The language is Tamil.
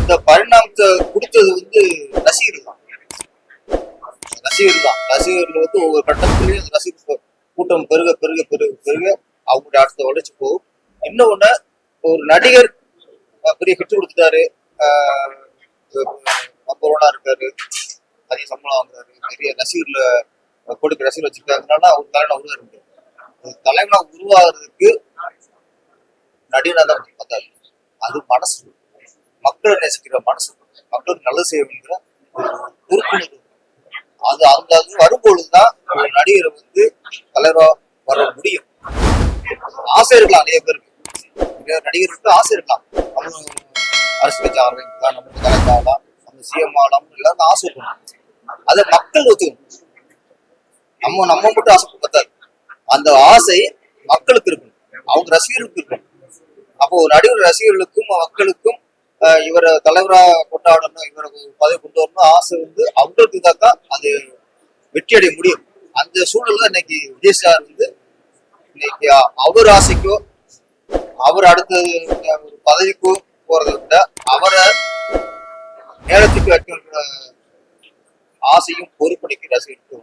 இந்த பரிணாமத்தை கொடுத்தது வந்து ரசிகர்கள் தான். ரசிகர்கள் வந்து ஒவ்வொரு கட்டத்திலையும் ரசிகர் கூட்டம் பெருக பெருக பெருக பெருக அவங்களுடைய அடுத்த வளர்ச்சி போகும். இன்னொன்னு, ஒரு நடிகர் பெரிய கட்டு கொடுத்துட்டாரு, நம்பரோடா இருக்காரு, அதிக சம்பளம் வாங்குறாரு, நிறைய ரசிகர்ல கொடுக்க ரசிகர் வச்சிருக்காங்கனால அவர் தலைவனா உருவாரு. தலைவனா உருவாகிறதுக்கு நடிகனா தான் பார்த்தாரு. அது மனசு, மக்களை நேசிக்கிற மனசு, மக்களுக்கு நல்லது செய்ய வேண்டிய பொறுப்புணர்வு. அது அந்த வரும்பொழுதுதான் ஒரு நடிகரை வந்து தலைவரா வர முடியும். ஆசை இருக்கலாம், நிறைய பேருக்கு நடிகர்களுக்கு ஆசை இருக்கலாம், அவங்க அரசியல் கட்சி ஆரம்பிக்கலாம், நம்ம தலைவராகலாம், நம்ம சிஎம் ஆகலாம், எல்லாருக்கும் ஆசை இருக்கணும். அதை மக்கள் ஒத்துக்கணும். நம்ம மட்டும் ஆசைப்பட்டாரு. அந்த ஆசை மக்களுக்கு இருக்கணும், அவங்க ரசிகர்களுக்கு இருக்கணும். அப்போ நடிகர் ரசிகர்களுக்கும் மக்களுக்கும் இவரை தலைவரா கொண்டாடணும், இவரை பதவி கொண்டு வரணும் ஆசை வந்து அவங்களுக்கு இருந்தாதான் அது வெற்றி அடைய முடியும். அந்த சூழல்ல இன்னைக்கு விஜய் சார் வந்து இன்னைக்கு அவர் ஆசைக்கோ அவர் அடுத்தது ஒரு பதவிக்கோ போறதை விட அவரை நேரத்துக்கு வைக்கின்ற ஆசையும் பொறுப்படைக்கு ரசிகர்களுக்கு